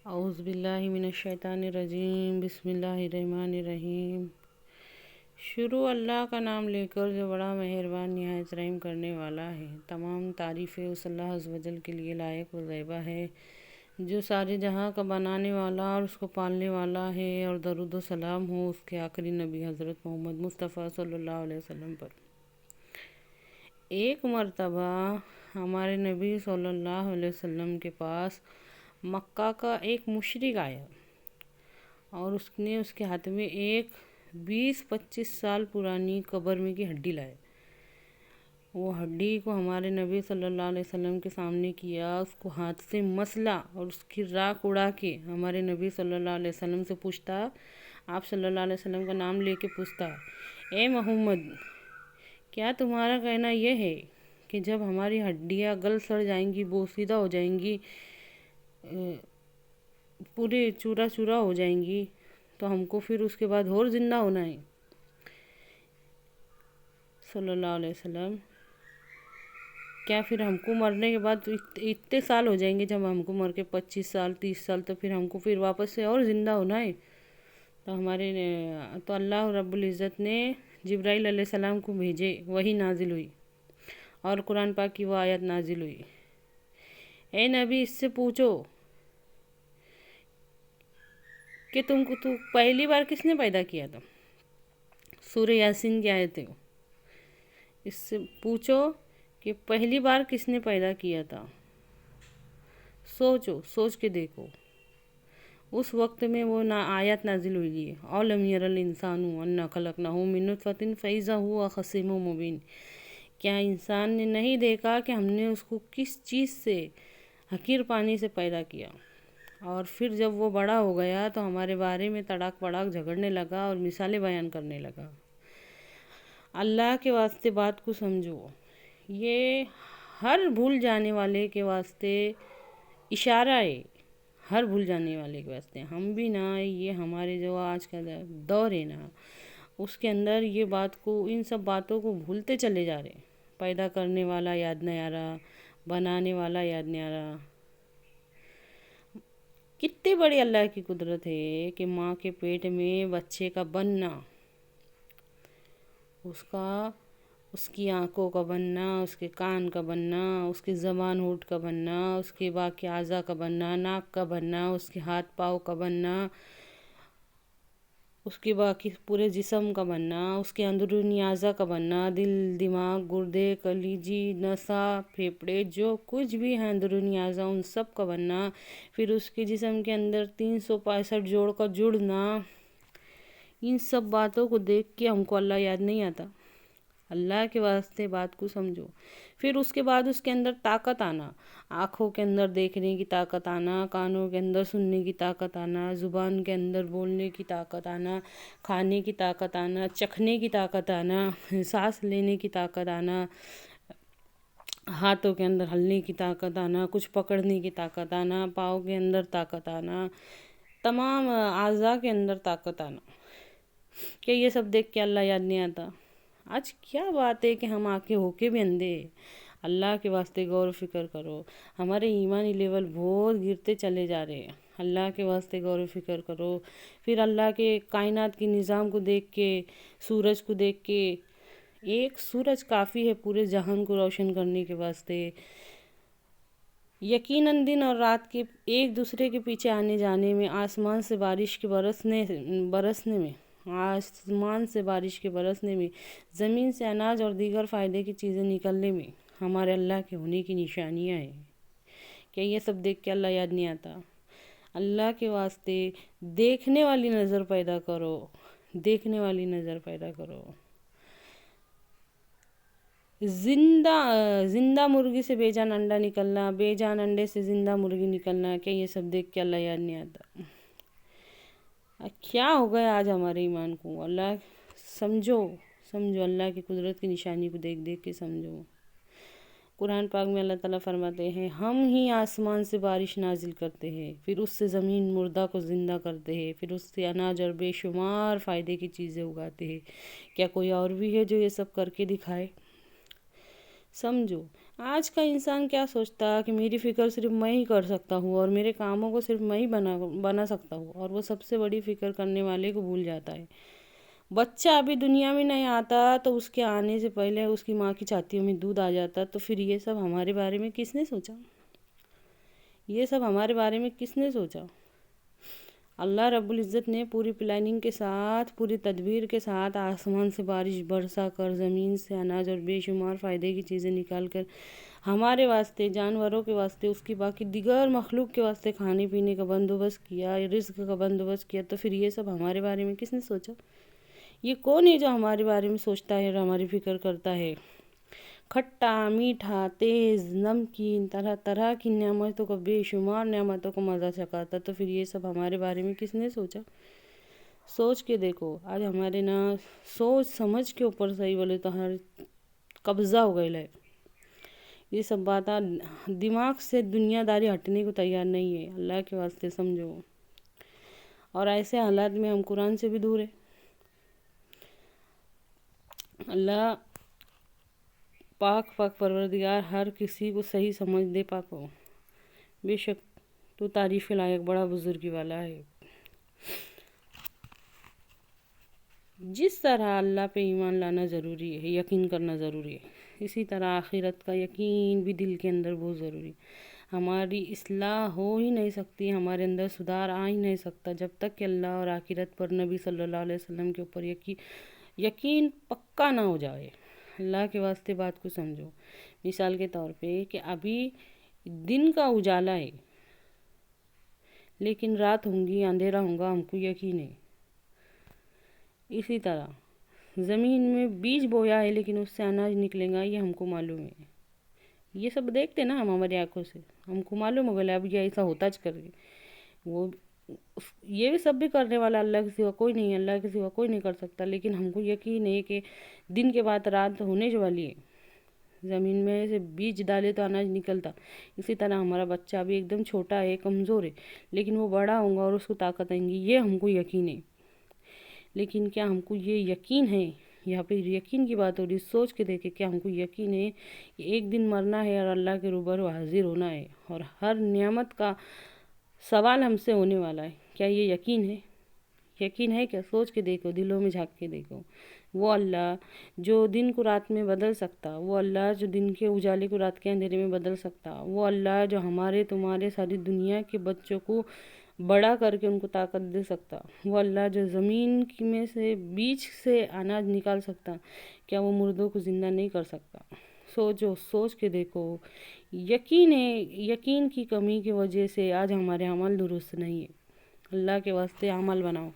اعوذ باللہ من الشیطان الرجیم، بسم اللہ الرحمن الرحیم۔ شروع اللہ کا نام لے کر جو بڑا مہربان نہایت رحم کرنے والا ہے۔ تمام تعریفیں اس اللہ عز و جل کے لیے لائق و زیبا ہے جو سارے جہاں کا بنانے والا اور اس کو پالنے والا ہے، اور درود و سلام ہو اس کے آخری نبی حضرت محمد مصطفیٰ صلی اللہ علیہ وسلم پر۔ ایک مرتبہ ہمارے نبی صلی اللہ علیہ وسلم کے پاس مکہ کا ایک مشرک آیا اور اس نے اس کے ہاتھ میں ایک 20-25 سال پرانی قبر میں کی ہڈی لائے۔ وہ ہڈی کو ہمارے نبی صلی اللہ علیہ وسلم کے سامنے کیا، اس کو ہاتھ سے مسلا اور اس کی راکھ اڑا کے ہمارے نبی صلی اللہ علیہ وسلم سے پوچھتا، آپ صلی اللہ علیہ وسلم کا نام لے کے پوچھتا، اے محمد، کیا تمہارا کہنا یہ ہے کہ جب ہماری ہڈیاں گل سڑ جائیں گی، بوسیدہ ہو جائیں گی، پورے چورا چورا ہو جائیں گی، تو ہم کو پھر اس کے بعد اور زندہ ہونا ہے؟ صلی اللہ علیہ وسلم، کیا پھر ہم کو مرنے کے بعد اتنے سال ہو جائیں گے، جب ہم کو مر کے 25 سال 30 سال، تو پھر ہم کو پھر واپس سے اور زندہ ہونا ہے؟ تو اللہ رب العزت نے جبرائیل علیہ السلام کو بھیجے، وہی نازل ہوئی اور قرآن پاک کی وہ آیت نازل ہوئی، اے نبی اس سے پوچھو کہ تم کو پہلی بار کس نے پیدا کیا تھا؟ سورہ یاسین کی آیت ہے۔ اس سے پوچھو کہ پہلی بار کس نے پیدا کیا تھا، سوچ کے دیکھو۔ اس وقت میں وہ آیت نازل ہوئی ہے، اولم یر الانسان انا خلقناہ من نطفۃ فاذا هو خصیم مبین۔ کیا انسان نے نہیں دیکھا کہ ہم نے اس کو کس چیز سے، حقیر پانی سے پیدا کیا، اور پھر جب وہ بڑا ہو گیا تو ہمارے بارے میں تڑاک پڑاک جھگڑنے لگا اور مثالیں بیان کرنے لگا۔ اللہ کے واسطے بات کو سمجھو، یہ ہر بھول جانے والے کے واسطے اشارہ ہے، ہر بھول جانے والے کے واسطے۔ ہم بھی نا، یہ ہمارے جو آج کا دور ہے نا، اس کے اندر یہ بات کو، ان سب باتوں کو بھولتے چلے جا رہے۔ پیدا کرنے والا یاد نہیں آ رہا، بنانے والا یاد نہیں آ رہا۔ کتنی بڑی اللہ کی قدرت ہے کہ ماں کے پیٹ میں بچے کا بننا، اس کی آنکھوں کا بننا، اس کے کان کا بننا، اس کی زبان ہونٹ کا بننا، اس کے باقی اعضاء کا بننا، ناک کا بننا، اس کے ہاتھ پاؤں کا بننا، اس کے باقی پورے جسم کا بننا، اس کے اندرونی اعضاء کا بننا، دل، دماغ، گردے، کلیجی، نسا، پھیپھڑے، جو کچھ بھی ہیں اندرونی اعضاء، ان سب کا بننا، پھر اس کے جسم کے اندر 365 جوڑ کا جڑنا۔ ان سب باتوں کو دیکھ کے ہم کو اللہ یاد نہیں آتا؟ اللہ کے واسطے بات کو سمجھو۔ پھر اس کے بعد اس کے اندر طاقت آنا، آنکھوں کے اندر دیکھنے کی طاقت آنا، کانوں کے اندر سننے کی طاقت آنا، زبان کے اندر بولنے کی طاقت آنا، کھانے کی طاقت آنا، چکھنے کی طاقت آنا، سانس لینے کی طاقت آنا، ہاتھوں کے اندر ہلنے کی طاقت آنا، کچھ پکڑنے کی طاقت آنا، پاؤں کے اندر طاقت آنا، تمام اعضاء کے اندر طاقت آنا۔ کہ یہ سب دیکھ کے اللہ یاد نہیں آتا؟ آج کیا بات ہے کہ ہم آنکھیں ہو کے بھی اندھے ہیں۔ اللہ کے واسطے غور و فکر کرو، ہمارے ایمانی لیول بہت گرتے چلے جا رہے ہیں۔ اللہ کے واسطے غور و فکر کرو۔ پھر اللہ کے کائنات کے نظام کو دیکھ کے، سورج کو دیکھ کے، ایک سورج کافی ہے پورے جہان کو روشن کرنے کے واسطے۔ یقیناً دن اور رات کے ایک دوسرے کے پیچھے آنے جانے میں، آسمان سے بارش کے برسنے میں، آسمان سے بارش کے برسنے میں، زمین سے اناج اور دیگر فائدے کی چیزیں نکلنے میں ہمارے اللہ کے ہونے کی نشانیاں ہیں۔ کہ یہ سب دیکھ کے اللہ یاد نہیں آتا؟ اللہ کے واسطے دیکھنے والی نظر پیدا کرو، دیکھنے والی نظر پیدا کرو۔ زندہ مرغی سے بے جان انڈا نکلنا، بے جان انڈے سے زندہ مرغی نکلنا، کہ یہ سب دیکھ کے اللہ یاد نہیں آتا؟ کیا ہو گیا آج ہمارے ایمان کو؟ اللہ سمجھو، اللہ کی قدرت کی نشانی کو دیکھ دیکھ کے سمجھو۔ قرآن پاک میں اللہ تعالیٰ فرماتے ہیں، ہم ہی آسمان سے بارش نازل کرتے ہیں، پھر اس سے زمین مردہ کو زندہ کرتے ہیں، پھر اس سے اناج اور بے شمار فائدے کی چیزیں اگاتے ہیں۔ کیا کوئی اور بھی ہے جو یہ سب کر کے دکھائے؟ سمجھو، آج کا انسان کیا سوچتا ہے کہ میری فکر صرف میں ہی کر سکتا ہوں اور میرے کاموں کو صرف میں ہی بنا سکتا ہوں، اور وہ سب سے بڑی فکر کرنے والے کو بھول جاتا ہے۔ بچہ ابھی دنیا میں نہیں آتا تو اس کے آنے سے پہلے اس کی ماں کی چھاتیوں میں دودھ آ جاتا، تو پھر یہ سب ہمارے بارے میں کس نے سوچا؟ یہ سب ہمارے بارے میں کس نے سوچا؟ اللہ رب العزت نے پوری پلاننگ کے ساتھ، پوری تدبیر کے ساتھ آسمان سے بارش برسا کر، زمین سے اناج اور بے شمار فائدے کی چیزیں نکال کر ہمارے واسطے، جانوروں کے واسطے، اس کی باقی دیگر مخلوق کے واسطے کھانے پینے کا بندوبست کیا، رزق کا بندوبست کیا، تو پھر یہ سب ہمارے بارے میں کس نے سوچا؟ یہ کون ہے جو ہمارے بارے میں سوچتا ہے اور ہماری فکر کرتا ہے؟ کھٹا، میٹھا، تیز، نمکین، طرح طرح کی نعمتوں کو، بے شمار نعمتوں کو مزہ چکھاتا، تو پھر یہ سب ہمارے بارے میں کس نے سوچا؟ سوچ کے دیکھو، آج ہمارے نا سوچ سمجھ کے اوپر صحیح بولے تو ہر قبضہ ہو گئے ہے۔ یہ سب باتیں دماغ سے دنیا داری ہٹنے کو تیار نہیں ہے، اللہ کے واسطے سمجھو۔ اور ایسے حالات میں ہم قرآن سے بھی دور ہیں۔ اللہ پاک پروردگار ہر کسی کو صحیح سمجھ دے پاک ہو۔ بے شک تو تعریف کے لائق بڑا بزرگی والا ہے۔ جس طرح اللہ پہ ایمان لانا ضروری ہے، یقین کرنا ضروری ہے، اسی طرح آخرت کا یقین بھی دل کے اندر بہت ضروری ہے۔ ہماری اصلاح ہو ہی نہیں سکتی، ہمارے اندر سدھار آ ہی نہیں سکتا جب تک کہ اللہ اور آخرت پر، نبی صلی اللہ علیہ وسلم کے اوپر یقین پکا نہ ہو جائے۔ اللہ کے واسطے بات کو سمجھو۔ مثال کے طور پہ کہ ابھی دن کا اجالا ہے لیکن رات ہوں گی، اندھیرا ہوگا، ہم کو یقین ہے۔ اسی طرح زمین میں بیج بویا ہے لیکن اس سے اناج نکلے گا، یہ ہم کو معلوم ہے۔ یہ سب دیکھتے نا ہم ہماری آنکھوں سے، ہم کو معلوم ہو گیا اب یہ ایسا ہوتا کر کے یہ بھی سب بھی کرنے والا اللہ کے سوا کوئی نہیں ہے، اللہ کے سوا کوئی نہیں کر سکتا، لیکن ہم کو یقین ہے کہ دن کے بعد رات ہونے والی ہے۔ زمین میں سے بیج ڈالے تو اناج نکلتا، اسی طرح ہمارا بچہ بھی ایک دم چھوٹا ہے، کمزور ہے، لیکن وہ بڑا ہوگا اور اس کو طاقت آئیں گی، یہ ہم کو یقین ہے۔ لیکن کیا ہم کو یہ یقین ہے؟ یہاں پہ یقین کی بات ہو رہی، سوچ کے دیکھیں، کیا ہم کو یقین ہے کہ ایک دن مرنا ہے اور اللہ کے روبرو حاضر ہونا ہے اور ہر نعمت کا سوال ہم سے ہونے والا ہے؟ کیا یہ یقین ہے؟ یقین ہے کیا؟ سوچ کے دیکھو، دلوں میں جھانک کے دیکھو۔ وہ اللہ جو دن کو رات میں بدل سکتا، وہ اللہ جو دن کے اجالے کو رات کے اندھیرے میں بدل سکتا، وہ اللہ جو ہمارے تمہارے ساری دنیا کے بچوں کو بڑا کر کے ان کو طاقت دے سکتا، وہ اللہ جو زمین میں سے بیج سے اناج نکال سکتا، کیا وہ مردوں کو زندہ نہیں کر سکتا؟ سوچو، سوچ کے دیکھو۔ یقین ہے، یقین کی کمی کی وجہ سے آج ہمارے عمل درست نہیں ہے۔ اللہ کے واسطے عمل بناؤ۔